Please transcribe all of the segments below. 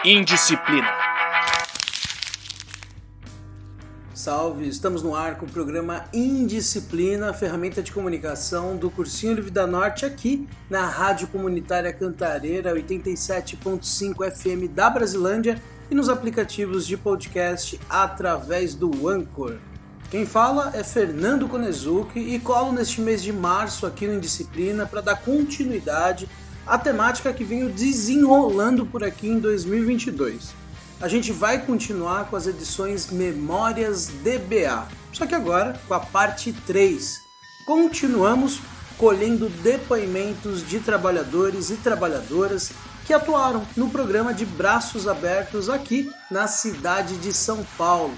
Indisciplina. Salve, estamos no ar com o programa Indisciplina, ferramenta de comunicação do Cursinho Livre da Norte aqui na Rádio Comunitária Cantareira 87.5 FM da Brasilândia e nos aplicativos de podcast através do Anchor. Quem fala é Fernando Konezuki e colo neste mês de março aqui no Indisciplina para dar continuidade à temática que venho desenrolando por aqui em 2022. A gente vai continuar com as edições Memórias DBA, só que agora com a parte 3. Continuamos colhendo depoimentos de trabalhadores e trabalhadoras que atuaram no programa de Braços Abertos aqui na cidade de São Paulo.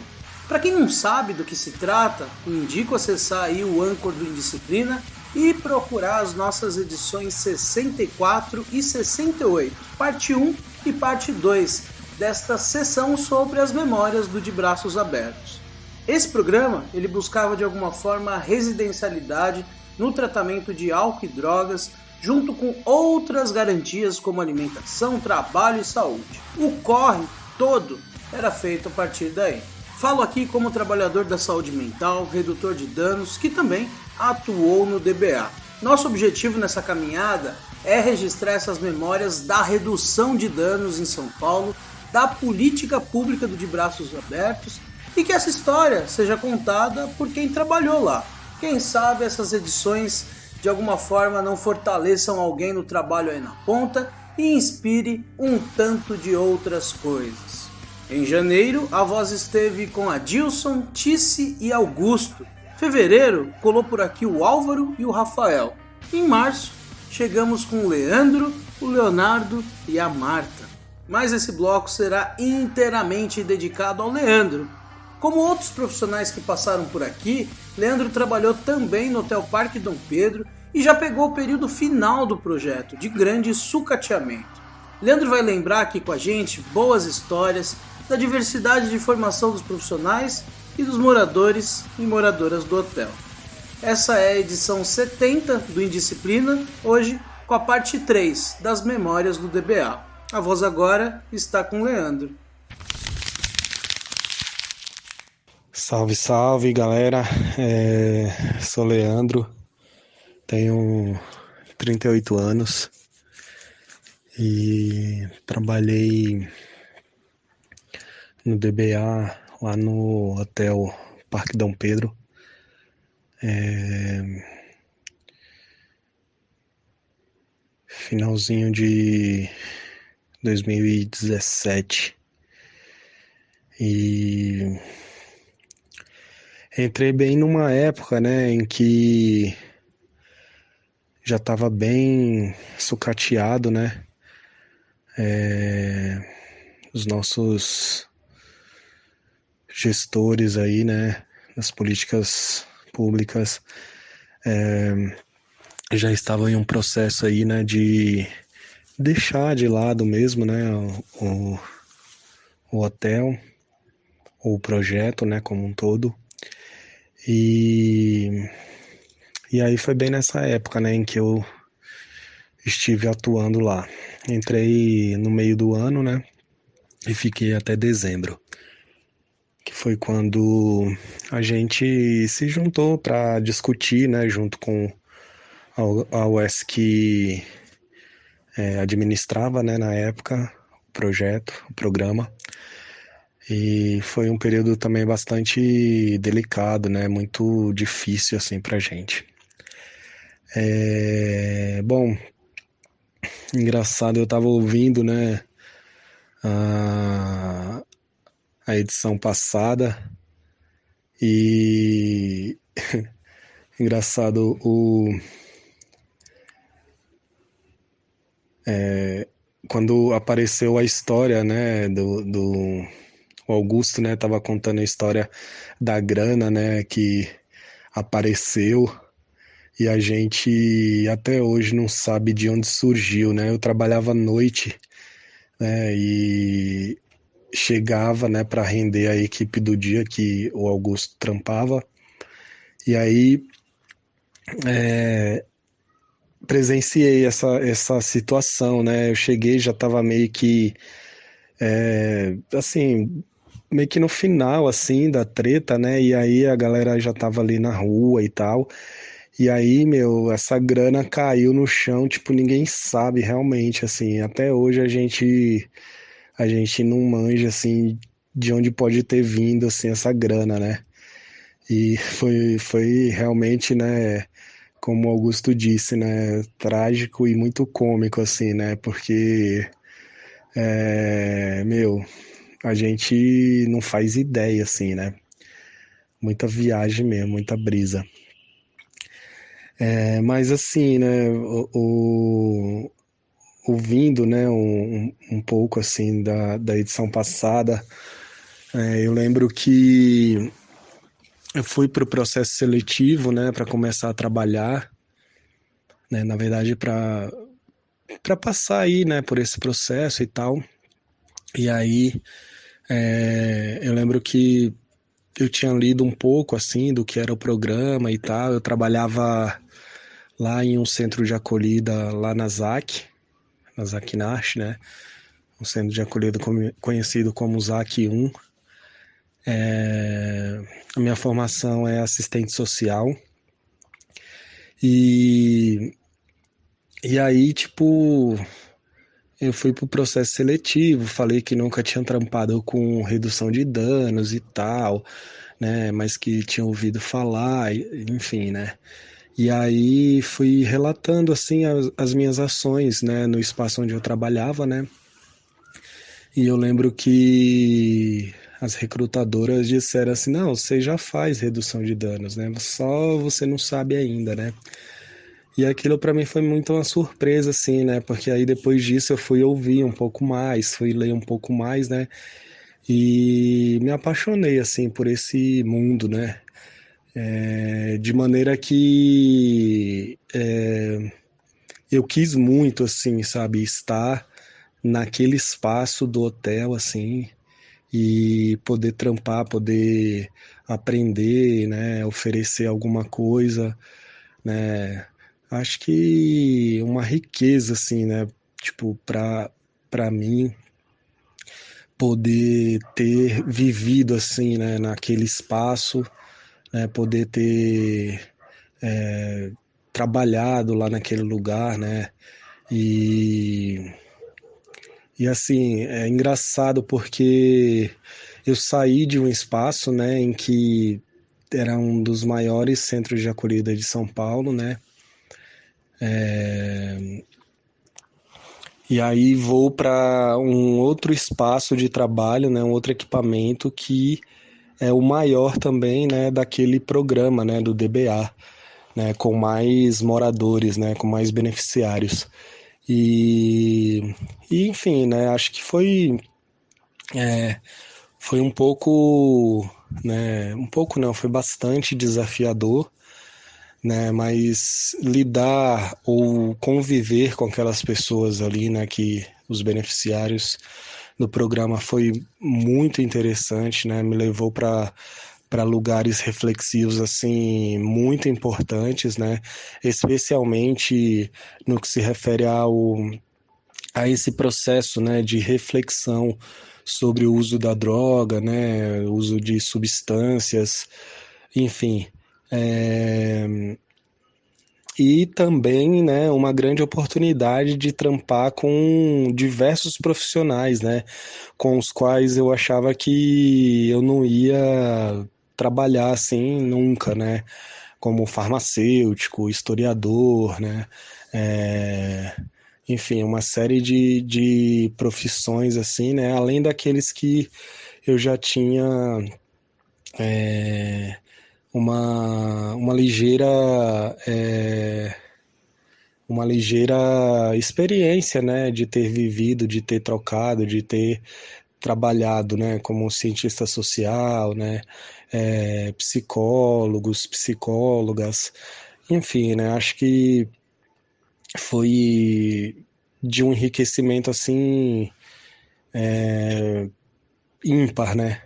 Para quem não sabe do que se trata, indico acessar aí o Anchor do Indisciplina e procurar as nossas edições 64 e 68, parte 1 e parte 2, desta sessão sobre as memórias do De Braços Abertos. Esse programa ele buscava de alguma forma a residencialidade no tratamento de álcool e drogas, junto com outras garantias como alimentação, trabalho e saúde. O corre todo era feito a partir daí. Falo aqui como trabalhador da saúde mental, redutor de danos, que também atuou no DBA. Nosso objetivo nessa caminhada é registrar essas memórias da redução de danos em São Paulo, da política pública do De Braços Abertos e que essa história seja contada por quem trabalhou lá. Quem sabe essas edições de alguma forma não fortaleçam alguém no trabalho aí na ponta e inspire um tanto de outras coisas. Em janeiro, a voz esteve com Adilson, Tice e Augusto. Fevereiro, colou por aqui o Álvaro e o Rafael. Em março, chegamos com o Leandro, o Leonardo e a Marta. Mas esse bloco será inteiramente dedicado ao Leandro. Como outros profissionais que passaram por aqui, Leandro trabalhou também no Hotel Parque Dom Pedro e já pegou o período final do projeto, de grande sucateamento. Leandro vai lembrar aqui com a gente boas histórias da diversidade de formação dos profissionais e dos moradores e moradoras do hotel. Essa é a edição 70 do Indisciplina, hoje com a parte 3 das memórias do DBA. A voz agora está com o Leandro. Salve, salve, galera. Sou Leandro, tenho 38 anos e trabalhei no DBA lá no Hotel Parque Dom Pedro. Finalzinho de 2017 e entrei bem numa época, né, em que já estava bem sucateado, né, os nossos gestores aí, né, das políticas públicas já estavam em um processo aí, né, de deixar de lado mesmo, né, o hotel, o projeto, né, como um todo. E aí foi bem nessa época, né, em que eu estive atuando lá. Entrei no meio do ano, né, e fiquei até dezembro, que foi quando a gente se juntou para discutir, né, junto com a UES que administrava, né, na época, o projeto, o programa. E foi um período também bastante delicado, né, muito difícil, assim, pra gente. Bom, engraçado, eu tava ouvindo, né, a edição passada e engraçado, quando apareceu a história, né, o Augusto, né, tava contando a história da grana, né, que apareceu e a gente até hoje não sabe de onde surgiu, né. Eu trabalhava à noite, né, e chegava, né, para render a equipe do dia que o Augusto trampava. E aí presenciei essa situação, né. Eu cheguei, já estava meio que Assim, meio que no final, assim, da treta, né? E aí a galera já tava ali na rua e tal. E aí, meu, essa grana caiu no chão, tipo, ninguém sabe realmente, assim. Até hoje a gente não manja, assim, de onde pode ter vindo, assim, essa grana, né? E foi realmente, né, como Augusto disse, né, trágico e muito cômico, assim, né? Porque, meu, a gente não faz ideia, assim, né? Muita viagem mesmo, muita brisa. Mas assim, né, ouvindo, né, um pouco assim da edição passada, eu lembro que eu fui para o processo seletivo, né, para começar a trabalhar, né, na verdade para passar aí, né, por esse processo e tal. E aí eu lembro que eu tinha lido um pouco assim do que era o programa e tal. Eu trabalhava lá em um centro de acolhida lá na ZAC Nash, né? Um centro de acolhida conhecido como ZAC 1. A minha formação é assistente social. E, e aí, tipo, eu fui pro processo seletivo, falei que nunca tinha trampado com redução de danos e tal, né? Mas que tinha ouvido falar, enfim, né? E aí fui relatando assim as minhas ações, né, no espaço onde eu trabalhava, né? E eu lembro que as recrutadoras disseram assim: "Não, você já faz redução de danos, né? Só você não sabe ainda, né?" E aquilo para mim foi muito uma surpresa assim, né? Porque aí depois disso eu fui ouvir um pouco mais, fui ler um pouco mais, né? E me apaixonei assim por esse mundo, né? De maneira que eu quis muito, assim, sabe, estar naquele espaço do hotel, assim, e poder trampar, poder aprender, né, oferecer alguma coisa, né. Acho que uma riqueza, assim, né, tipo, para mim poder ter vivido, assim, né, naquele espaço, né, poder ter trabalhado lá naquele lugar, né, e assim, é engraçado porque eu saí de um espaço, né, em que era um dos maiores centros de acolhida de São Paulo, né? E aí vou para um outro espaço de trabalho, né, um outro equipamento que é o maior também, né, daquele programa, né, do DBA, né, com mais moradores, né, com mais beneficiários. E, enfim, né, acho que foi um pouco, né, um pouco não, foi bastante desafiador, né, mas lidar ou conviver com aquelas pessoas ali, né, que os beneficiários do programa foi muito interessante, né, me levou para lugares reflexivos assim muito importantes, né, especialmente no que se refere a esse processo, né, de reflexão sobre o uso da droga, né, o uso de substâncias, enfim. É, e também, né, uma grande oportunidade de trampar com diversos profissionais, né, com os quais eu achava que eu não ia trabalhar assim nunca, né, como farmacêutico, historiador, né, é, enfim, uma série de profissões assim, né, além daqueles que eu já tinha uma ligeira uma ligeira experiência, né, de ter vivido, de ter trocado, de ter trabalhado, né, como cientista social, né, psicólogos, psicólogas, enfim, né, acho que foi de um enriquecimento assim ímpar, né,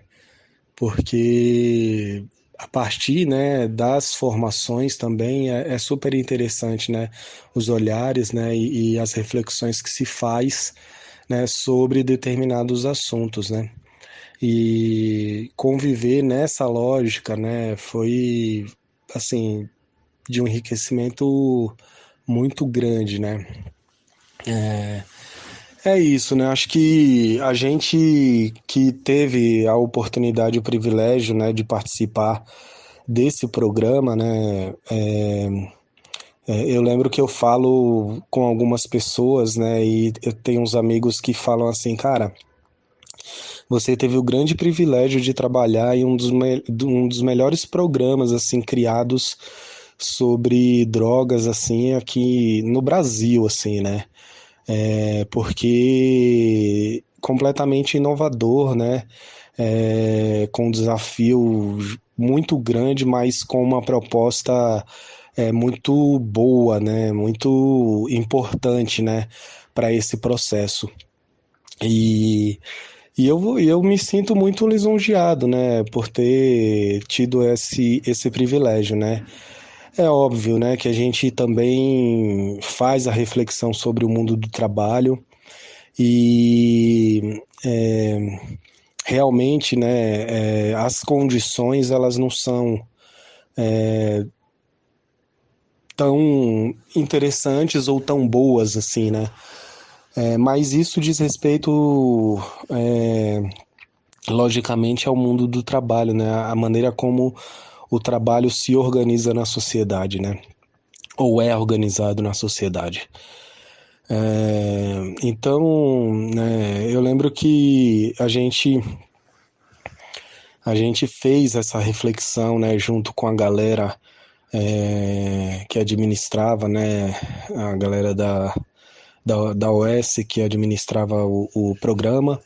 porque a partir, né, das formações também é super interessante, né, os olhares, né, e as reflexões que se faz, né, sobre determinados assuntos, né? E conviver nessa lógica, né, foi assim de um enriquecimento muito grande, né? É isso, né? Acho que a gente que teve a oportunidade, o privilégio, né, de participar desse programa, né? Eu lembro que eu falo com algumas pessoas, né? E eu tenho uns amigos que falam assim, cara, você teve o grande privilégio de trabalhar em um dos melhores programas assim criados sobre drogas assim aqui no Brasil, assim, né? Porque completamente inovador, né? Com um desafio muito grande, mas com uma proposta muito boa, né? Muito importante, né? Para esse processo. E, e eu me sinto muito lisonjeado, né? Por ter tido esse privilégio, né? É óbvio, né, que a gente também faz a reflexão sobre o mundo do trabalho e realmente, né, as condições elas não são tão interessantes ou tão boas assim, né? Mas isso diz respeito, logicamente, ao mundo do trabalho, né? A maneira como o trabalho se organiza na sociedade, né? Ou é organizado na sociedade. Então, né, eu lembro que a gente fez essa reflexão, né, junto com a galera que administrava, né, a galera da OS que administrava o programa.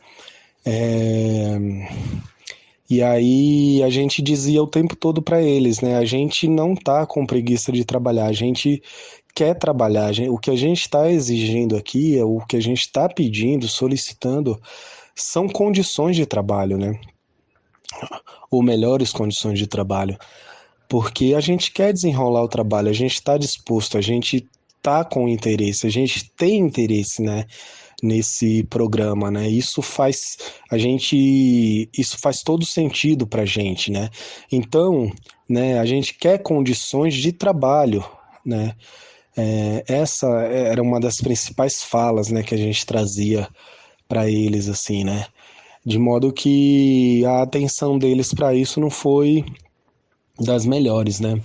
É, e aí a gente dizia o tempo todo para eles, né, a gente não tá com preguiça de trabalhar, a gente quer trabalhar, o que a gente está exigindo aqui, o que a gente está pedindo, solicitando, são condições de trabalho, né? Ou melhores condições de trabalho. Porque a gente quer desenrolar o trabalho, a gente está disposto, a gente está com interesse, a gente tem interesse, né, nesse programa, né? Isso faz todo sentido para a gente, né? Então, né, a gente quer condições de trabalho, né? Essa era uma das principais falas, né, que a gente trazia para eles, assim, né? De modo que a atenção deles para isso não foi das melhores, né?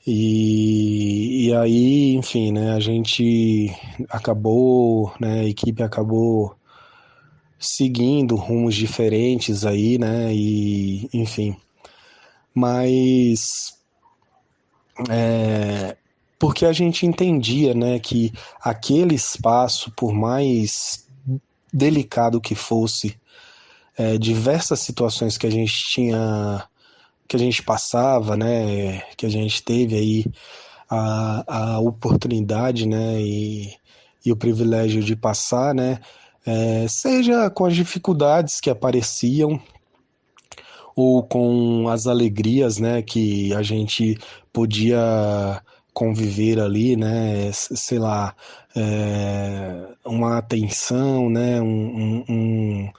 E aí, enfim, né, a gente acabou, né, a equipe acabou seguindo rumos diferentes aí, né, e enfim. Mas porque a gente entendia, né, que aquele espaço, por mais delicado que fosse, diversas situações que a gente passava, né, que a gente teve aí a oportunidade, né, e o privilégio de passar, né, seja com as dificuldades que apareciam ou com as alegrias, né, que a gente podia conviver ali, né, sei lá, uma atenção, né, um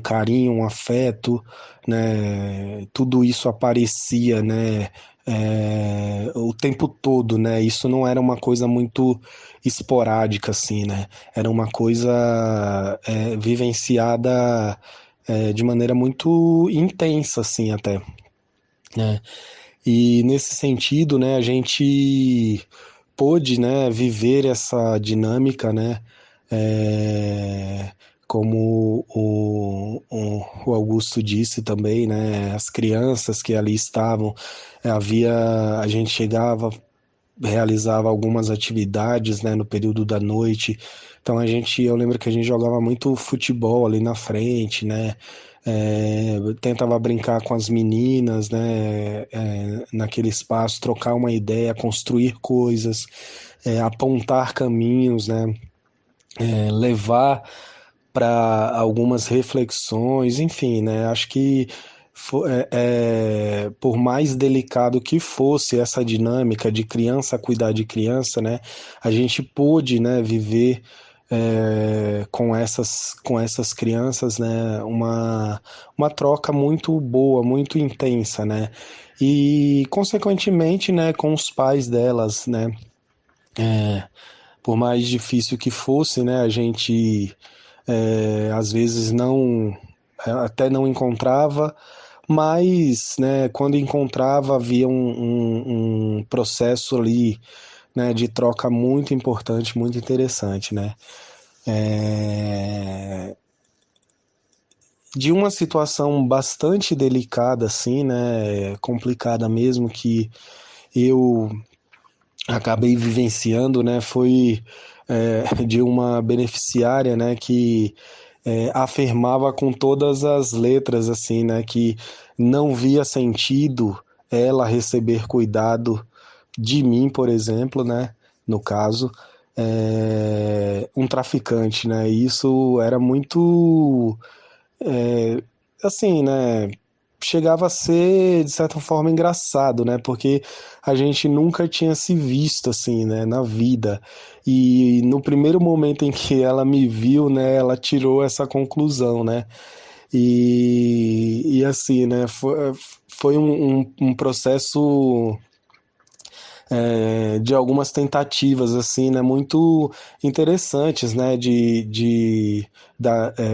carinho, um afeto, né, tudo isso aparecia, né, o tempo todo, né, isso não era uma coisa muito esporádica, assim, né, era uma coisa vivenciada de maneira muito intensa, assim, até, né? E nesse sentido, né, a gente pôde, né, viver essa dinâmica, né, como o Augusto disse também, né, as crianças que ali estavam, a gente chegava, realizava algumas atividades, né, no período da noite. Então eu lembro que a gente jogava muito futebol ali na frente, né? Tentava brincar com as meninas, né? Naquele espaço, trocar uma ideia, construir coisas, apontar caminhos, né? Levar para algumas reflexões, enfim, né? Acho que por mais delicado que fosse essa dinâmica de criança cuidar de criança, né? A gente pôde, né, viver com essas crianças, né, uma troca muito boa, muito intensa, né, e consequentemente, né, com os pais delas, né, por mais difícil que fosse, né, a gente às vezes não, até não encontrava, mas, né, quando encontrava havia um processo ali, né, de troca muito importante, muito interessante, né. É, de uma situação bastante delicada, assim, né, complicada mesmo, que eu acabei vivenciando, né, foi de uma beneficiária, né, que afirmava com todas as letras, assim, né, que não via sentido ela receber cuidado de mim, por exemplo, né, no caso, um traficante, né, e isso era muito, assim, né, chegava a ser, de certa forma, engraçado, né? Porque a gente nunca tinha se visto assim, né, na vida. E no primeiro momento em que ela me viu, né, ela tirou essa conclusão, né? E assim, né, foi um processo de algumas tentativas assim, né, muito interessantes, né,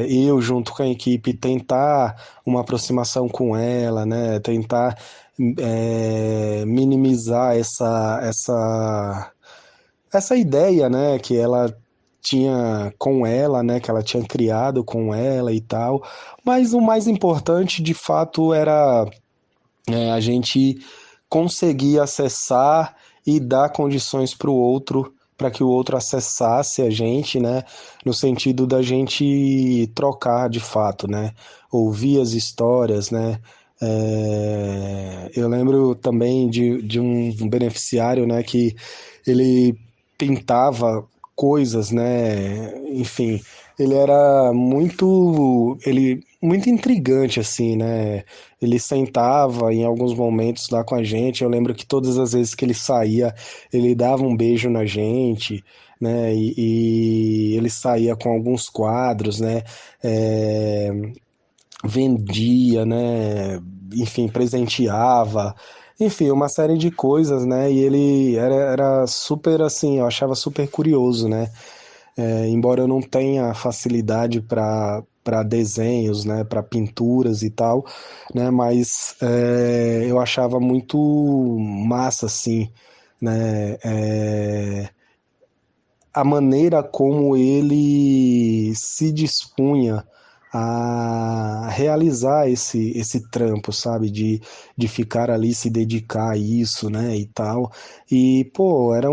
eu junto com a equipe tentar uma aproximação com ela, né, tentar minimizar essa ideia, né, que ela tinha com ela, né, que ela tinha criado com ela e tal, mas o mais importante de fato era a gente conseguir acessar e dar condições para o outro, para que o outro acessasse a gente, né? No sentido da gente trocar de fato, né? Ouvir as histórias, né? Eu lembro também de um beneficiário, né? Que ele pintava coisas, né? Enfim, ele muito intrigante assim, né? Ele sentava em alguns momentos lá com a gente. Eu lembro que todas as vezes que ele saía, ele dava um beijo na gente, né? E ele saía com alguns quadros, né? É, vendia, né? Enfim, presenteava. Enfim, uma série de coisas, né? E ele era super assim, eu achava super curioso, né? Embora eu não tenha facilidade para desenhos, né, para pinturas e tal, né, mas eu achava muito massa, assim, né, a maneira como ele se dispunha a realizar esse trampo, sabe? De ficar ali, se dedicar a isso, né? E tal. E, pô, era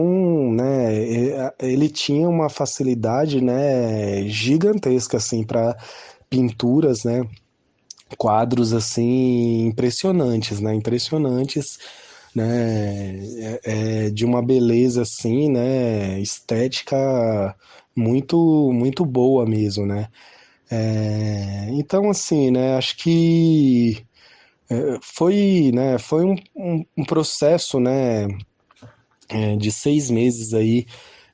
ele tinha uma facilidade, né? Gigantesca, assim, para pinturas, né? Quadros, assim, impressionantes, né? Impressionantes, né? De uma beleza assim, né? Estética muito boa mesmo, né? Então assim, né? Acho que foi um processo, né? De 6 meses aí,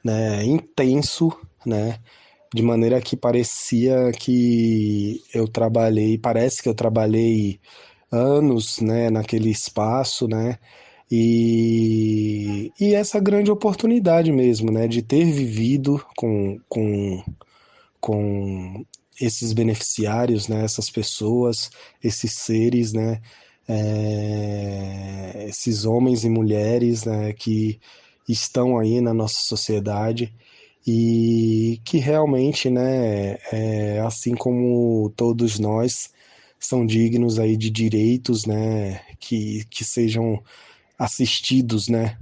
né? Intenso, né? De maneira que parecia que eu trabalhei, parece que eu trabalhei anos, né, naquele espaço, né, e essa grande oportunidade mesmo, né, de ter vivido com esses beneficiários, né, essas pessoas, esses seres, né, esses homens e mulheres, né, que estão aí na nossa sociedade e que realmente, né, assim como todos nós, são dignos aí de direitos, né, que sejam assistidos, né,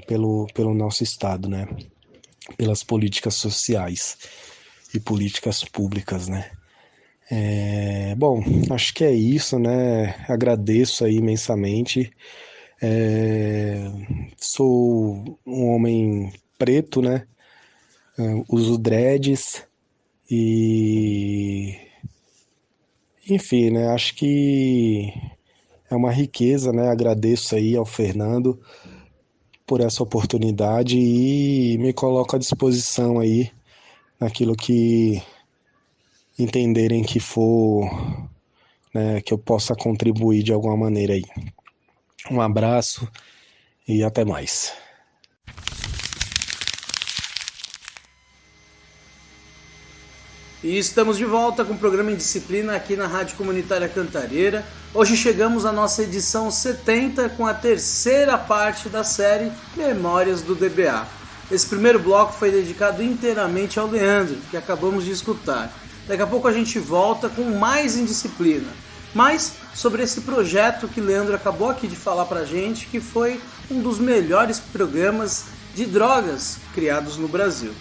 pelo nosso Estado, né, pelas políticas sociais e políticas públicas, né. Bom, acho que é isso, né? Agradeço aí imensamente. É, Sou um homem preto, né? Uso dreads e, enfim, né? Acho que é uma riqueza, né? Agradeço aí ao Fernando por essa oportunidade e me coloco à disposição aí naquilo que entenderem que for, né, que eu possa contribuir de alguma maneira aí. Um abraço e até mais. E estamos de volta com o programa Indisciplina aqui na Rádio Comunitária Cantareira. Hoje chegamos à nossa edição 70 com a terceira parte da série Memórias do DBA. Esse primeiro bloco foi dedicado inteiramente ao Leandro, que acabamos de escutar. Daqui a pouco a gente volta com mais Indisciplina, mas sobre esse projeto que Leandro acabou aqui de falar pra gente, que foi um dos melhores programas de drogas criados no Brasil.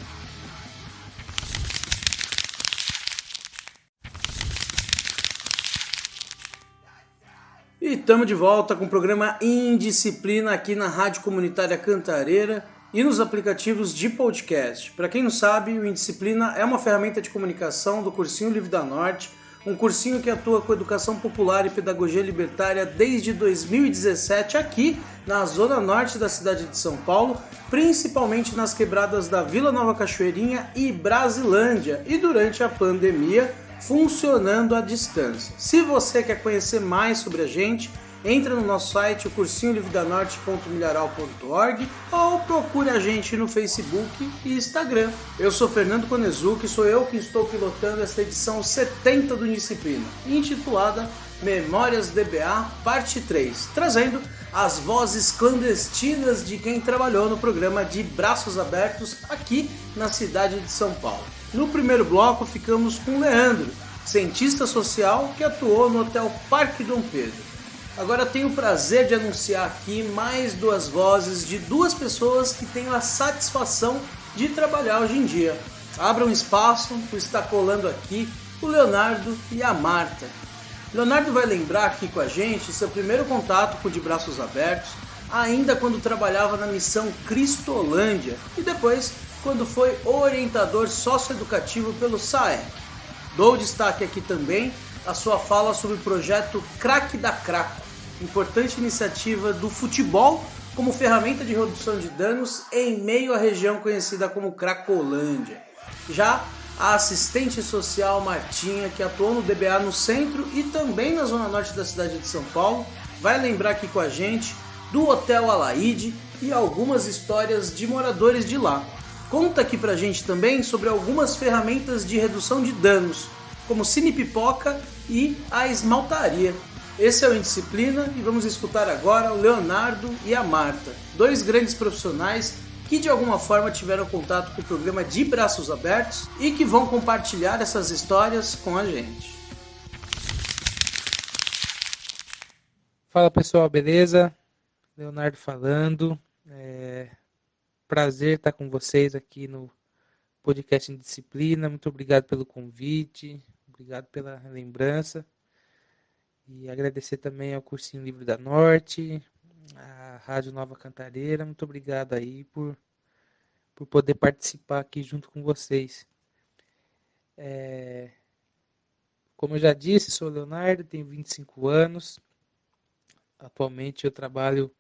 E estamos de volta com o programa Indisciplina aqui na Rádio Comunitária Cantareira e nos aplicativos de podcast. Para quem não sabe, o Indisciplina é uma ferramenta de comunicação do Cursinho Livre da Norte, um cursinho que atua com educação popular e pedagogia libertária desde 2017 aqui na zona norte da cidade de São Paulo, principalmente nas quebradas da Vila Nova Cachoeirinha e Brasilândia, e durante a pandemia funcionando à distância. Se você quer conhecer mais sobre a gente, entra no nosso site, o cursinholivredanorte.milharal.org, ou procure a gente no Facebook e Instagram. Eu sou Fernando Konezuki, sou eu que estou pilotando esta edição 70 do Indisciplina, intitulada Memórias DBA, parte 3, trazendo as vozes clandestinas de quem trabalhou no programa de Braços Abertos aqui na cidade de São Paulo. No primeiro bloco ficamos com o Leandro, cientista social que atuou no Hotel Parque Dom Pedro. Agora tenho o prazer de anunciar aqui mais duas vozes de duas pessoas que tenho a satisfação de trabalhar hoje em dia. Abra um espaço, pois está colando aqui o Leonardo e a Marta. Leonardo vai lembrar aqui com a gente seu primeiro contato com o De Braços Abertos, ainda quando trabalhava na missão Cristolândia, e depois quando foi orientador socioeducativo pelo SAEC. Dou destaque aqui também a sua fala sobre o projeto Crack da Craco, importante iniciativa do futebol como ferramenta de redução de danos em meio à região conhecida como Cracolândia. Já a assistente social Martinha, que atuou no DBA no centro e também na zona norte da cidade de São Paulo, vai lembrar aqui com a gente do Hotel Alaide e algumas histórias de moradores de lá. Conta aqui pra gente também sobre algumas ferramentas de redução de danos, como Cine Pipoca e a esmaltaria. Esse é o Indisciplina e vamos escutar agora o Leonardo e a Marta, dois grandes profissionais que de alguma forma tiveram contato com o programa De Braços Abertos e que vão compartilhar essas histórias com a gente. Fala pessoal, beleza? Leonardo falando. Prazer estar com vocês aqui no podcast Indisciplina. Muito obrigado pelo convite, obrigado pela lembrança. E agradecer também ao Cursinho Livre da Norte, à Rádio Nova Cantareira. Muito obrigado aí por poder participar aqui junto com vocês. Como eu já disse, sou o Leonardo, tenho 25 anos. Atualmente eu trabalho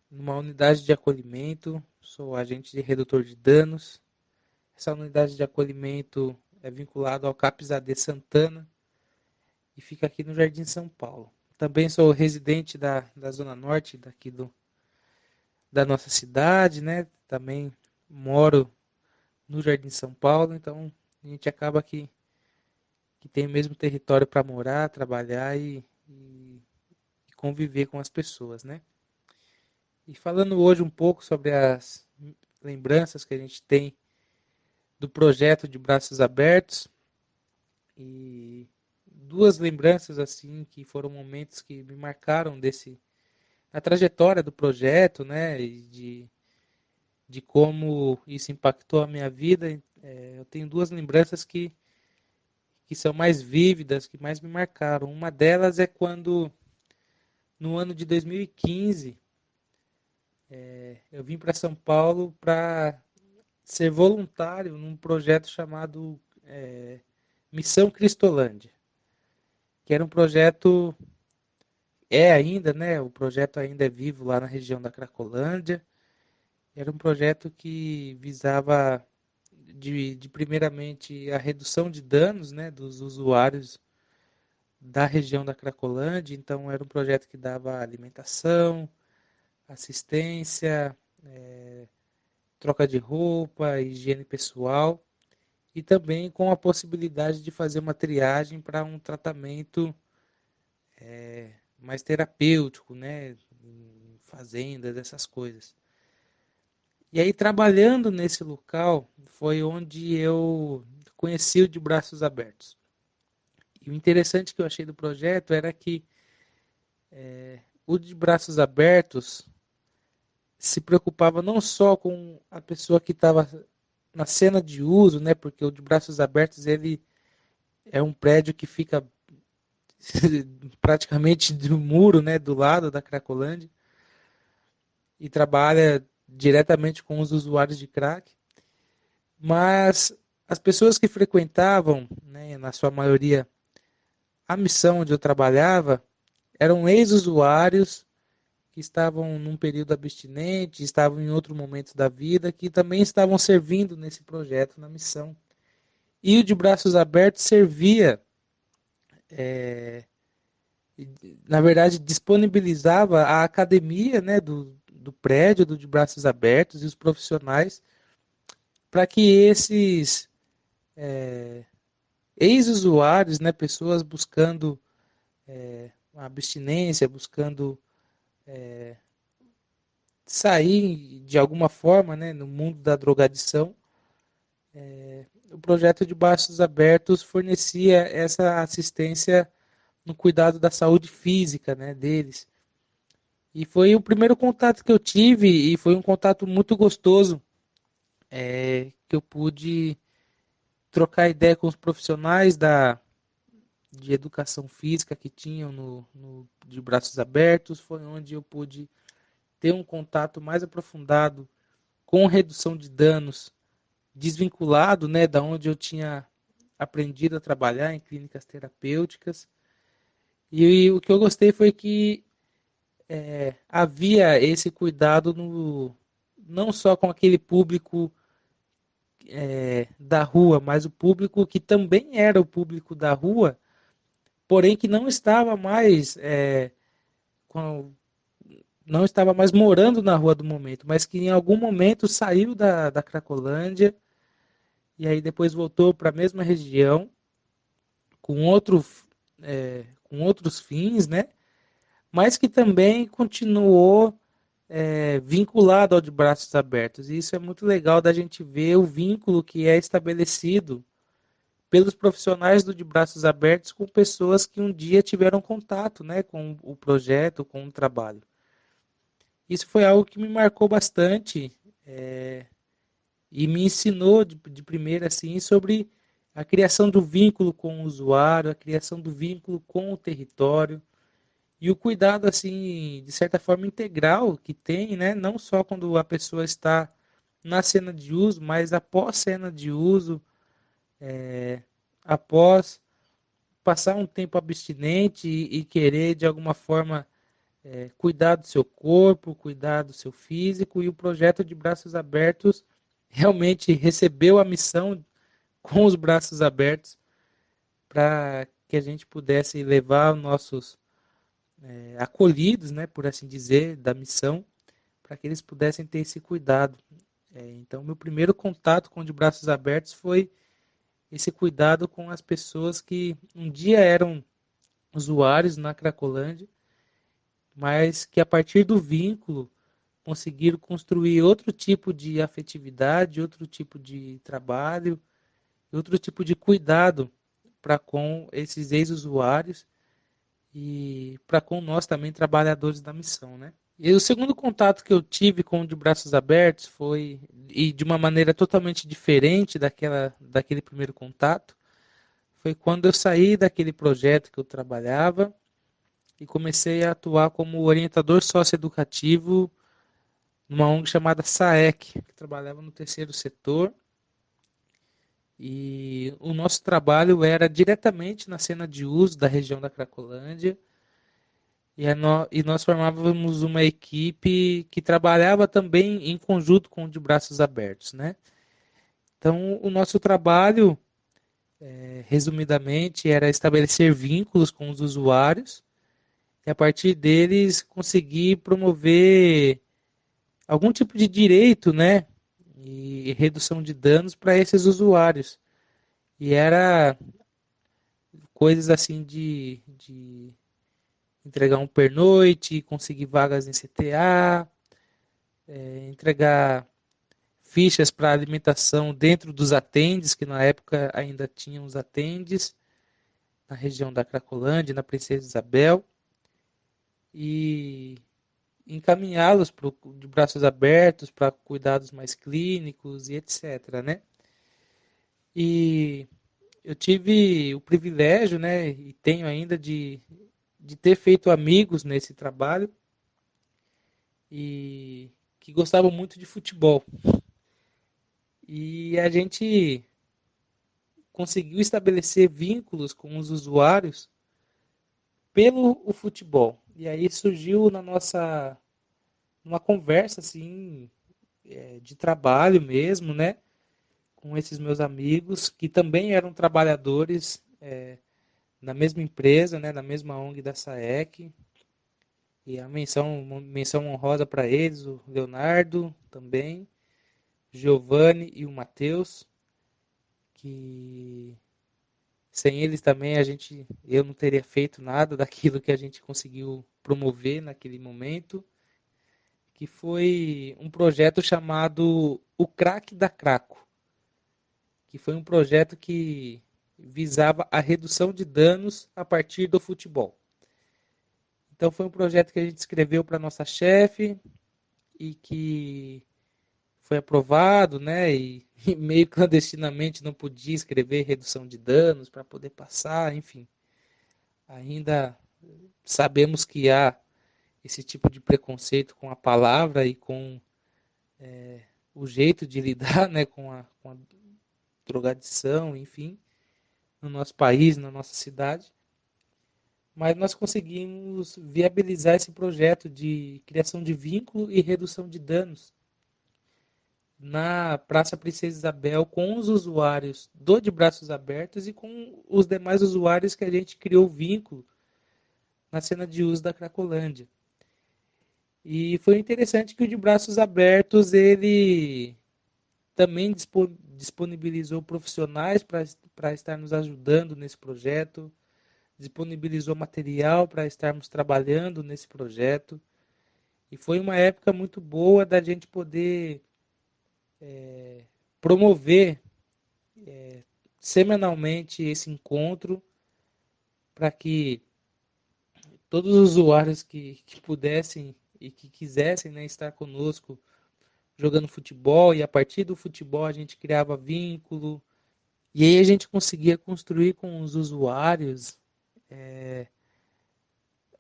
numa unidade de acolhimento, sou agente de redutor de danos. Essa unidade de acolhimento é vinculada ao CAPS AD Santana e fica aqui no Jardim São Paulo. Também sou residente da Zona Norte daqui da nossa cidade, né? Também moro no Jardim São Paulo, então a gente acaba que tem o mesmo território para morar, trabalhar e conviver com as pessoas, né? E falando hoje um pouco sobre as lembranças que a gente tem do projeto de Braços Abertos, e duas lembranças assim que foram momentos que me marcaram na trajetória do projeto, né, e de como isso impactou a minha vida. Eu tenho duas lembranças que são mais vívidas, que mais me marcaram. Uma delas é quando, no ano de 2015, eu vim para São Paulo para ser voluntário num projeto chamado Missão Cristolândia, que era um projeto, ainda, né? O projeto ainda é vivo lá na região da Cracolândia. Era um projeto que visava de primeiramente a redução de danos, né, dos usuários da região da Cracolândia. Então era um projeto que dava alimentação, assistência, troca de roupa, higiene pessoal e também com a possibilidade de fazer uma triagem para um tratamento mais terapêutico, né, em fazendas, essas coisas. E aí, trabalhando nesse local, foi onde eu conheci o De Braços Abertos. E o interessante que eu achei do projeto era que o De Braços Abertos se preocupava não só com a pessoa que estava na cena de uso, né? Porque o De Braços Abertos ele é um prédio que fica praticamente do muro, né? Do lado da Cracolândia e trabalha diretamente com os usuários de crack. Mas as pessoas que frequentavam, né, na sua maioria, a missão onde eu trabalhava, eram ex-usuários que estavam num período abstinente, estavam em outro momento da vida, que também estavam servindo nesse projeto, na missão. E o De Braços Abertos servia, na verdade, disponibilizava a academia, né, do prédio do De Braços Abertos e os profissionais para que esses ex-usuários, né, pessoas buscando uma abstinência, buscando sair de alguma forma, né, no mundo da drogadição, o projeto de Braços Abertos fornecia essa assistência no cuidado da saúde física, né, deles. E foi o primeiro contato que eu tive e foi um contato muito gostoso, que eu pude trocar ideia com os profissionais de educação física que tinham de Braços Abertos. Foi onde eu pude ter um contato mais aprofundado com redução de danos, desvinculado, né, da onde eu tinha aprendido a trabalhar em clínicas terapêuticas. E o que eu gostei foi que havia esse cuidado não só com aquele público da rua, mas o público que também era o público da rua, porém que não estava mais não estava mais morando na rua do momento, mas que em algum momento saiu da Cracolândia e aí depois voltou para a mesma região com com outros fins, né? Mas que também continuou vinculado ao De Braços Abertos. E isso é muito legal da gente ver o vínculo que é estabelecido pelos profissionais do De Braços Abertos com pessoas que um dia tiveram contato, né, com o projeto, com o trabalho. Isso foi algo que me marcou bastante e me ensinou de primeira assim sobre a criação do vínculo com o usuário, a criação do vínculo com o território e o cuidado assim de certa forma integral que tem, né, não só quando a pessoa está na cena de uso, mas após cena de uso, após passar um tempo abstinente e querer de alguma forma cuidar do seu corpo, cuidar do seu físico, e o projeto de Braços Abertos realmente recebeu a missão com os braços abertos para que a gente pudesse levar os nossos acolhidos, né, por assim dizer, da missão, para que eles pudessem ter esse cuidado. Então, meu primeiro contato com o De Braços Abertos foi esse cuidado com as pessoas que um dia eram usuários na Cracolândia, mas que a partir do vínculo conseguiram construir outro tipo de afetividade, outro tipo de trabalho, outro tipo de cuidado para com esses ex-usuários e para com nós também, trabalhadores da missão, né? E o segundo contato que eu tive com o De Braços Abertos foi, e de uma maneira totalmente diferente daquele primeiro contato, foi quando eu saí daquele projeto que eu trabalhava e comecei a atuar como orientador socioeducativo numa ONG chamada SAEC, que trabalhava no terceiro setor. E o nosso trabalho era diretamente na cena de uso da região da Cracolândia. E nós formávamos uma equipe que trabalhava também em conjunto com o De Braços Abertos, né? Então, o nosso trabalho, resumidamente, era estabelecer vínculos com os usuários e, a partir deles, conseguir promover algum tipo de direito, né, e redução de danos para esses usuários. E era coisas assim de entregar um pernoite, conseguir vagas em CTA, entregar fichas para alimentação dentro dos atendes, que na época ainda tinham os atendes, na região da Cracolândia, na Princesa Isabel, e encaminhá-los de braços abertos para cuidados mais clínicos e etc, né? E eu tive o privilégio, né, e tenho ainda de ter feito amigos nesse trabalho e que gostavam muito de futebol. E a gente conseguiu estabelecer vínculos com os usuários pelo o futebol. E aí surgiu na nossa uma conversa assim de trabalho mesmo, né, com esses meus amigos que também eram trabalhadores na mesma empresa, né, na mesma ONG da SAEC. E a menção honrosa para eles, o Leonardo também, Giovanni e o Matheus, que sem eles também eu não teria feito nada daquilo que a gente conseguiu promover naquele momento, que foi um projeto chamado O Crack da Craco, que foi um projeto que visava a redução de danos a partir do futebol. Então foi um projeto que a gente escreveu para nossa chefe e que foi aprovado, né? E meio clandestinamente não podia escrever redução de danos para poder passar, enfim. Ainda sabemos que há esse tipo de preconceito com a palavra e com o jeito de lidar, né, com a drogadição, enfim, no nosso país, na nossa cidade. Mas nós conseguimos viabilizar esse projeto de criação de vínculo e redução de danos na Praça Princesa Isabel com os usuários do De Braços Abertos e com os demais usuários que a gente criou vínculo na cena de uso da Cracolândia. E foi interessante que o De Braços Abertos ele também disponibilizou profissionais para estar nos ajudando nesse projeto, disponibilizou material para estarmos trabalhando nesse projeto. E foi uma época muito boa da gente poder promover semanalmente esse encontro para que todos os usuários que pudessem e que quisessem, né, estar conosco jogando futebol, e a partir do futebol a gente criava vínculo, e aí a gente conseguia construir com os usuários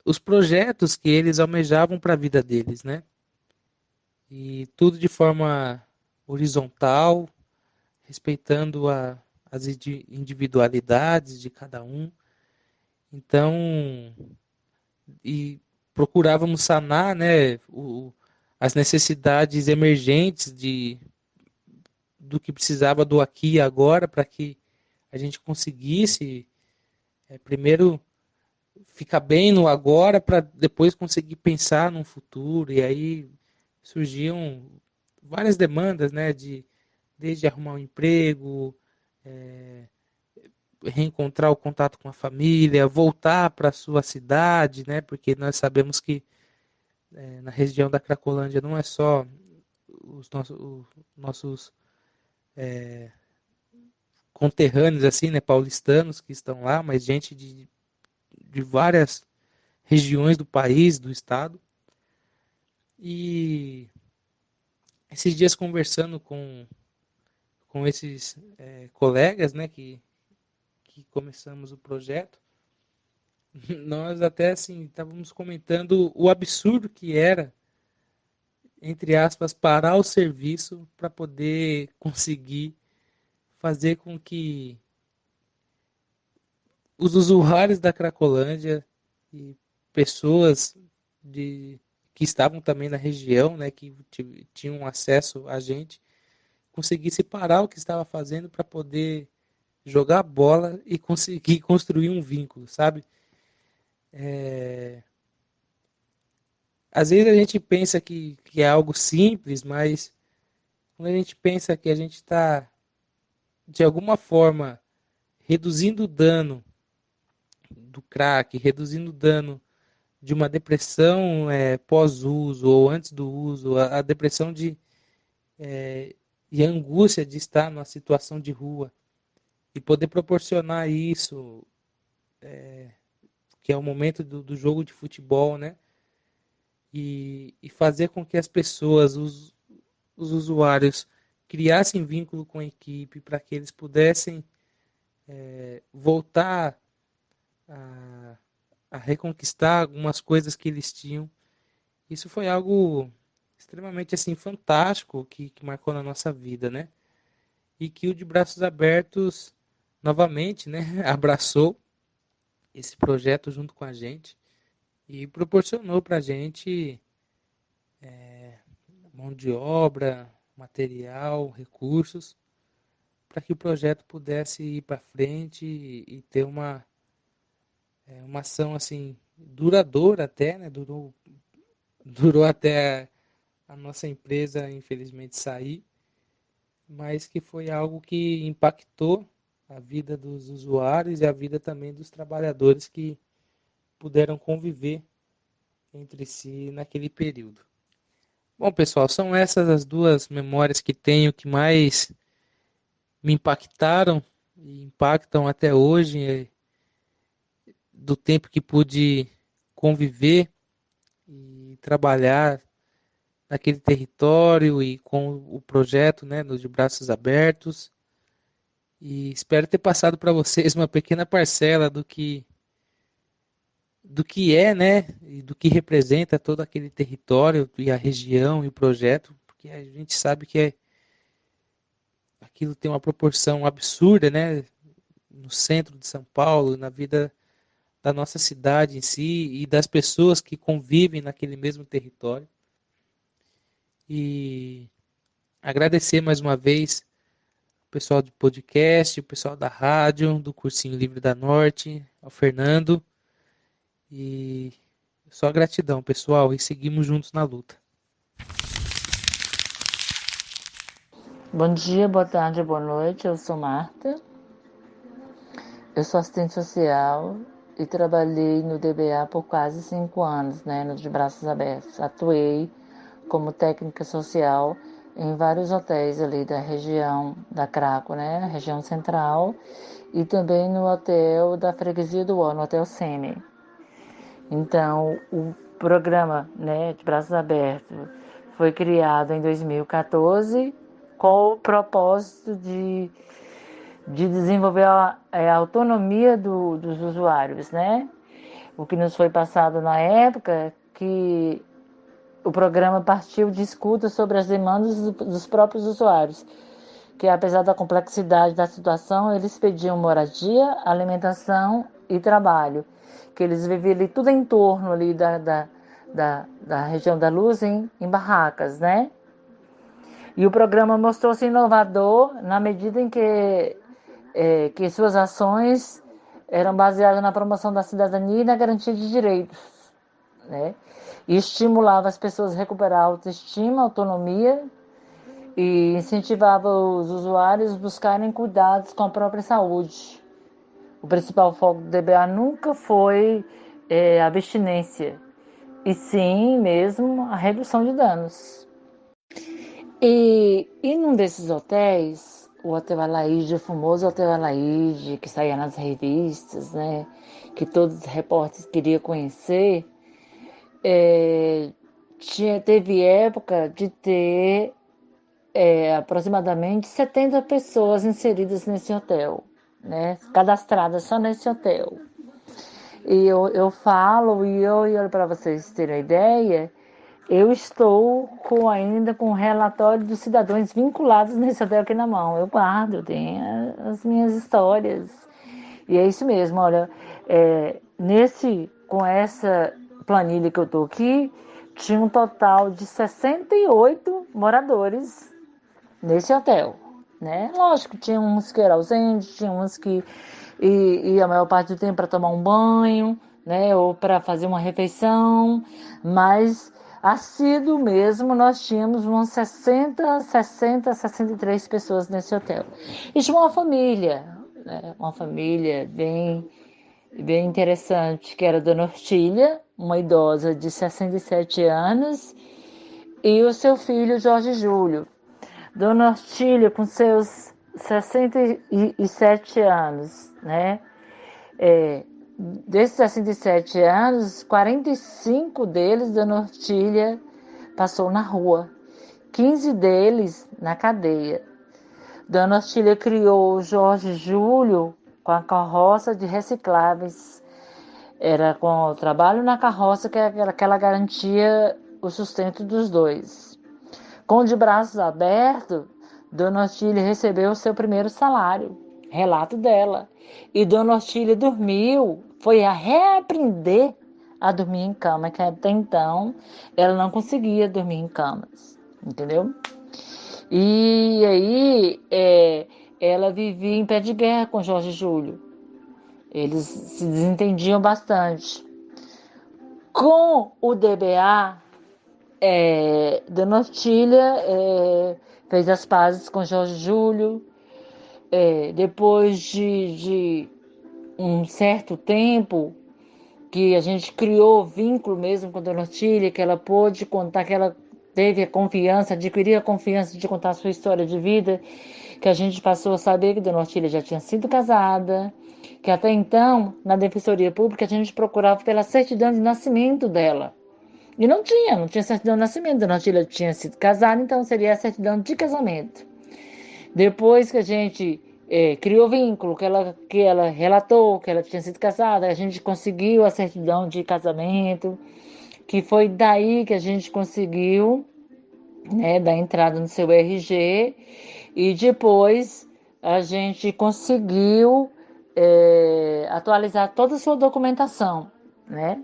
os projetos que eles almejavam para a vida deles, né? E tudo de forma horizontal, respeitando as individualidades de cada um. Então, e procurávamos sanar, né, as necessidades emergentes do que precisava do aqui e agora para que a gente conseguisse primeiro ficar bem no agora para depois conseguir pensar no futuro. E aí surgiam várias demandas, né, desde arrumar um emprego, reencontrar o contato com a família, voltar para a sua cidade, né, porque nós sabemos que na região da Cracolândia não é só os nossos conterrâneos assim, né, paulistanos que estão lá, mas gente de várias regiões do país, do estado. E esses dias conversando com esses colegas, né, que começamos o projeto, nós até assim estávamos comentando o absurdo que era, entre aspas, parar o serviço para poder conseguir fazer com que os usuários da Cracolândia e pessoas que estavam também na região, né, que tinham acesso a gente, conseguisse parar o que estava fazendo para poder jogar bola e conseguir construir um vínculo, sabe? Às vezes a gente pensa que é algo simples, mas quando a gente pensa que a gente está, de alguma forma, reduzindo o dano do crack, reduzindo o dano de uma depressão pós-uso ou antes do uso, a depressão e a angústia de estar numa situação de rua e poder proporcionar isso, que é o momento do jogo de futebol, né? E fazer com que as pessoas, os usuários, criassem vínculo com a equipe para que eles pudessem voltar a, a reconquistar algumas coisas que eles tinham. Isso foi algo extremamente assim fantástico que marcou na nossa vida, né? E que o De Braços Abertos novamente, né, abraçou esse projeto junto com a gente e proporcionou para a gente mão de obra, material, recursos para que o projeto pudesse ir para frente e ter uma ação assim duradoura até, né? Durou até a nossa empresa infelizmente sair, mas que foi algo que impactou a vida dos usuários e a vida também dos trabalhadores que puderam conviver entre si naquele período. Bom, pessoal, são essas as duas memórias que tenho que mais me impactaram e impactam até hoje, do tempo que pude conviver e trabalhar naquele território e com o projeto, né, no De Braços Abertos. E espero ter passado para vocês uma pequena parcela do que é, né, e do que representa todo aquele território e a região e o projeto, porque a gente sabe que aquilo tem uma proporção absurda, né, no centro de São Paulo, na vida da nossa cidade em si e das pessoas que convivem naquele mesmo território. E agradecer mais uma vez o pessoal do podcast, o pessoal da rádio, do Cursinho Livre da Norte, ao Fernando. E só gratidão, pessoal, e seguimos juntos na luta. Bom dia, boa tarde, boa noite. Eu sou Marta. Eu sou assistente social e trabalhei no DBA por quase 5 anos, né, no De Braços Abertos. Atuei como técnica social em vários hotéis ali da região da Craco, né, região central, e também no hotel da Freguesia do Ó, no Hotel Semi. Então, o programa, né, De Braços Abertos foi criado em 2014 com o propósito de desenvolver a autonomia dos usuários, né? O que nos foi passado na época, que o programa partiu de escuta sobre as demandas dos próprios usuários, que apesar da complexidade da situação, eles pediam moradia, alimentação e trabalho, que eles viviam ali tudo em torno ali da região da Luz em barracas, né? E o programa mostrou-se inovador na medida em que suas ações eram baseadas na promoção da cidadania e na garantia de direitos, né? E estimulava as pessoas a recuperar a autoestima, a autonomia e incentivava os usuários a buscarem cuidados com a própria saúde. O principal foco do DBA nunca foi a abstinência, e sim mesmo a redução de danos. E num desses hotéis, o Hotel Alaide, o famoso Hotel Alaide, que saía nas revistas, né, que todos os repórteres queriam conhecer, teve época de ter aproximadamente 70 pessoas inseridas nesse hotel, né, cadastradas só nesse hotel. E eu falo, e eu olho para vocês terem ideia, eu estou ainda com o relatório dos cidadãos vinculados nesse hotel aqui na mão. Eu guardo, eu tenho as minhas histórias. E é isso mesmo, olha, com essa planilha que eu estou aqui, tinha um total de 68 moradores nesse hotel, né? Lógico, tinha uns que eram ausentes, tinha uns que ia a maior parte do tempo para tomar um banho, né? Ou para fazer uma refeição, mas assíduo mesmo, nós tínhamos umas 63 pessoas nesse hotel. E tinha uma família, né? Uma família bem interessante, que era a Dona Ortília, uma idosa de 67 anos, e o seu filho Jorge Júlio. Dona Ortília, com seus 67 anos, né? Desses 67 anos, 45 deles, Dona Ortília passou na rua, 15 deles na cadeia. Dona Ortília criou o Jorge Júlio com a carroça de recicláveis. Era com o trabalho na carroça que ela garantia o sustento dos dois. Com de braços abertos, Dona Ortília recebeu o seu primeiro salário, relato dela. E Dona Ortília dormiu, foi a reaprender a dormir em cama, que até então ela não conseguia dormir em camas, entendeu? E aí ela vivia em pé de guerra com Jorge Júlio. Eles se desentendiam bastante. Com o DBA, Dona Ortília fez as pazes com Jorge Júlio. Depois de um certo tempo que a gente criou vínculo mesmo com a Dona Ortília, que ela pôde contar, que ela teve a confiança, adquiriu a confiança de contar a sua história de vida, que a gente passou a saber que a Dona Ortília já tinha sido casada, que até então, na Defensoria Pública, a gente procurava pela certidão de nascimento dela. E não tinha certidão de nascimento. Dona Ortília tinha sido casada, então seria a certidão de casamento. Depois que a gente criou vínculo, que ela relatou que ela tinha sido casada, a gente conseguiu a certidão de casamento, que foi daí que a gente conseguiu, né, dar entrada no seu RG, e depois a gente conseguiu atualizar toda a sua documentação, né?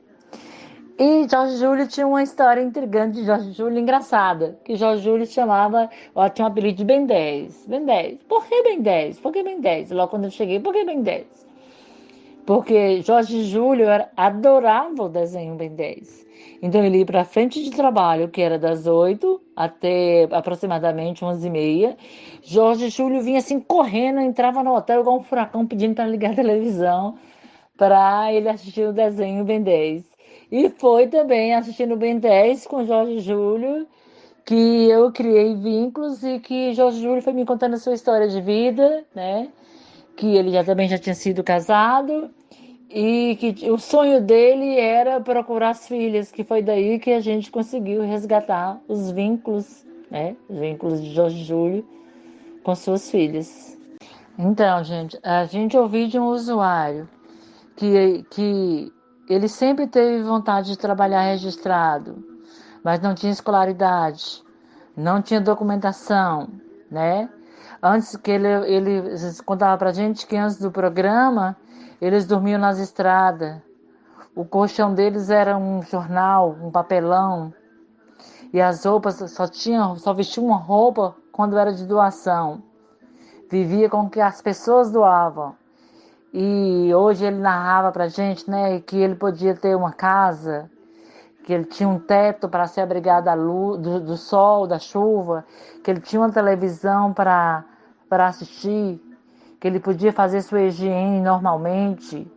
E Jorge Júlio tinha uma história intrigante de Jorge Júlio engraçada, que Jorge Júlio tinha um apelido de Ben 10. Ben 10. Por que Ben 10? Por que Ben 10? Logo quando eu cheguei, por que Ben 10? Porque Jorge Júlio adorava o desenho Ben 10. Então ele ia para a frente de trabalho, que era das 8 até aproximadamente 11h30. Jorge Júlio vinha assim correndo, entrava no hotel igual um furacão pedindo para ligar a televisão para ele assistir o desenho Ben 10. E foi também assistindo Ben 10 com Jorge Júlio que eu criei vínculos e que Jorge Júlio foi me contando a sua história de vida, né? Que ele também já tinha sido casado e que o sonho dele era procurar as filhas, que foi daí que a gente conseguiu resgatar os vínculos, né? Os vínculos de Jorge Júlio com suas filhas. Então, gente, a gente ouviu de um usuário que ele sempre teve vontade de trabalhar registrado, mas não tinha escolaridade, não tinha documentação, né? Antes que ele contava pra gente que antes do programa eles dormiam nas estradas. O colchão deles era um jornal, um papelão, e as roupas só vestiam uma roupa quando era de doação. Vivia com o que as pessoas doavam. E hoje ele narrava pra gente, né, que ele podia ter uma casa, que ele tinha um teto para se abrigar da luz, do sol, da chuva, que ele tinha uma televisão para assistir, que ele podia fazer sua higiene normalmente.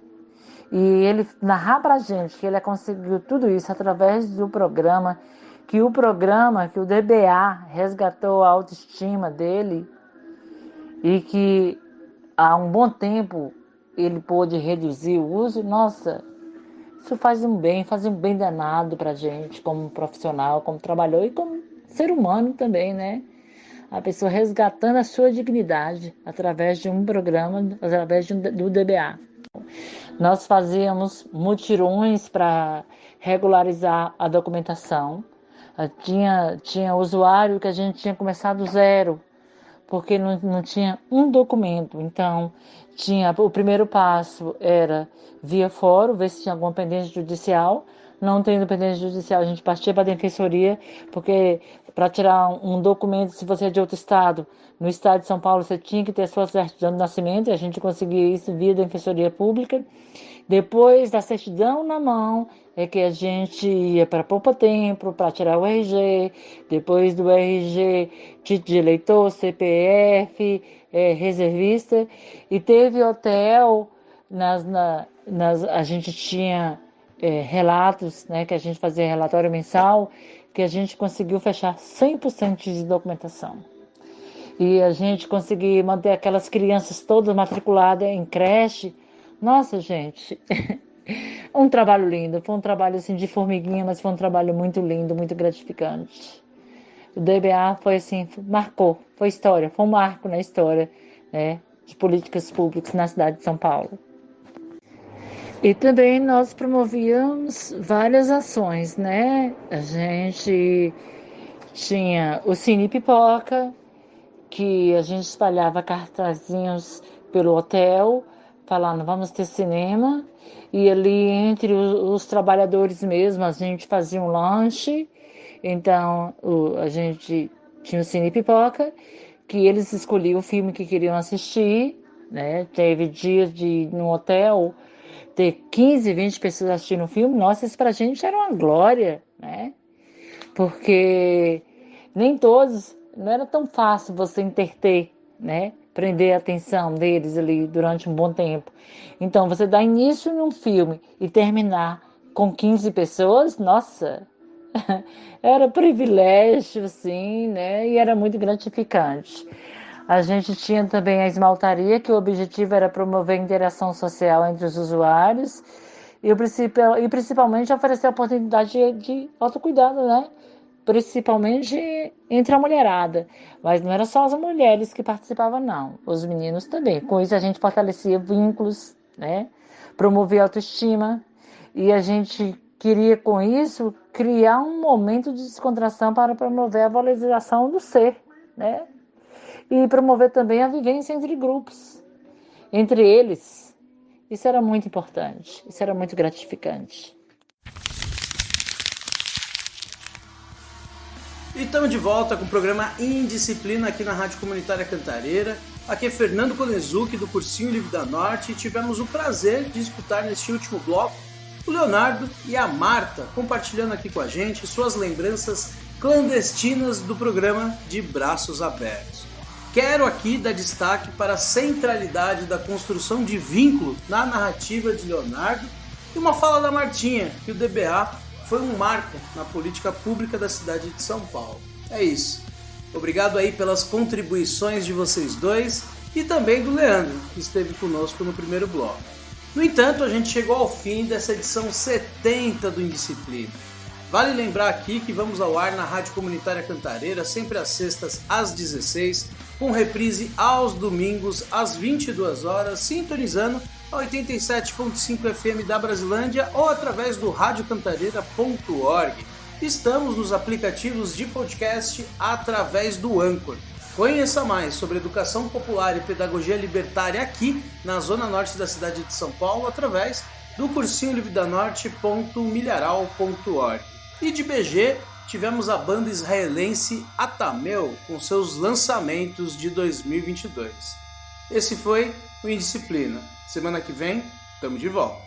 E ele narrar pra gente que ele conseguiu tudo isso através do programa, que o DBA resgatou a autoestima dele e que há um bom tempo ele pôde reduzir o uso. Nossa, isso faz um bem danado pra gente, como profissional, como trabalhador e como ser humano também, né? A pessoa resgatando a sua dignidade através de um programa, através do DBA. Nós fazíamos mutirões para regularizar a documentação. Tinha usuário que a gente tinha começado do zero, porque não tinha um documento. Então, o primeiro passo era via fórum, ver se tinha alguma pendência judicial. não tem independência judicial, a gente partia para a defensoria, porque para tirar um documento, se você é de outro estado, no estado de São Paulo você tinha que ter a sua certidão de nascimento, e a gente conseguia isso via defensoria pública. Depois da certidão na mão, é que a gente ia para Poupa Tempo para tirar o RG, depois do RG, título de eleitor, CPF, reservista, e teve hotel, a gente tinha relatos, né, que a gente fazia relatório mensal, que a gente conseguiu fechar 100% de documentação. E a gente conseguiu manter aquelas crianças todas matriculadas em creche. Nossa, gente, um trabalho lindo, foi um trabalho assim de formiguinha, mas foi um trabalho muito lindo, muito gratificante. O DBA foi assim, marcou, foi história, foi um marco na história, né, de políticas públicas na cidade de São Paulo. E também nós promovíamos várias ações, né? A gente tinha o Cine Pipoca, que a gente espalhava cartazinhos pelo hotel, falando vamos ter cinema, e ali entre os trabalhadores mesmo a gente fazia um lanche, então a gente tinha o Cine Pipoca, que eles escolhiam o filme que queriam assistir, né? Teve dias de no hotel ter 15, 20 pessoas assistindo o filme, nossa, isso pra gente era uma glória, né? Porque nem todos, não era tão fácil você entreter, né? Prender a atenção deles ali durante um bom tempo. Então, você dá início num filme e terminar com 15 pessoas, nossa, era privilégio, assim, né? E era muito gratificante. A gente tinha também a esmaltaria, que o objetivo era promover a interação social entre os usuários e principalmente oferecer a oportunidade de autocuidado, né? Principalmente entre a mulherada. Mas não era só as mulheres que participavam, não. Os meninos também. Com isso a gente fortalecia vínculos, né? Promovia a autoestima. E a gente queria, com isso, criar um momento de descontração para promover a valorização do ser, né? E promover também a vivência entre grupos, entre eles. Isso era muito importante, isso era muito gratificante. E estamos de volta com o programa Indisciplina aqui na Rádio Comunitária Cantareira. Aqui é Fernando Konezuki do Cursinho Livre da Norte e tivemos o prazer de escutar neste último bloco o Leonardo e a Marta compartilhando aqui com a gente suas lembranças clandestinas do programa De Braços Abertos. Quero aqui dar destaque para a centralidade da construção de vínculo na narrativa de Leonardo e uma fala da Martinha, que o DBA foi um marco na política pública da cidade de São Paulo. É isso. Obrigado aí pelas contribuições de vocês dois e também do Leandro, que esteve conosco no primeiro bloco. No entanto, a gente chegou ao fim dessa edição 70 do Indisciplina. Vale lembrar aqui que vamos ao ar na Rádio Comunitária Cantareira, sempre às sextas às 16, com reprise aos domingos às 22 horas, sintonizando a 87.5 FM da Brasilândia ou através do radiocantareira.org. Estamos nos aplicativos de podcast através do Anchor. Conheça mais sobre educação popular e pedagogia libertária aqui na Zona Norte da cidade de São Paulo através do cursinho livredanorte.milharal.org. E de BG, tivemos a banda israelense Atameu com seus lançamentos de 2022. Esse foi o Indisciplina. Semana que vem, estamos de volta.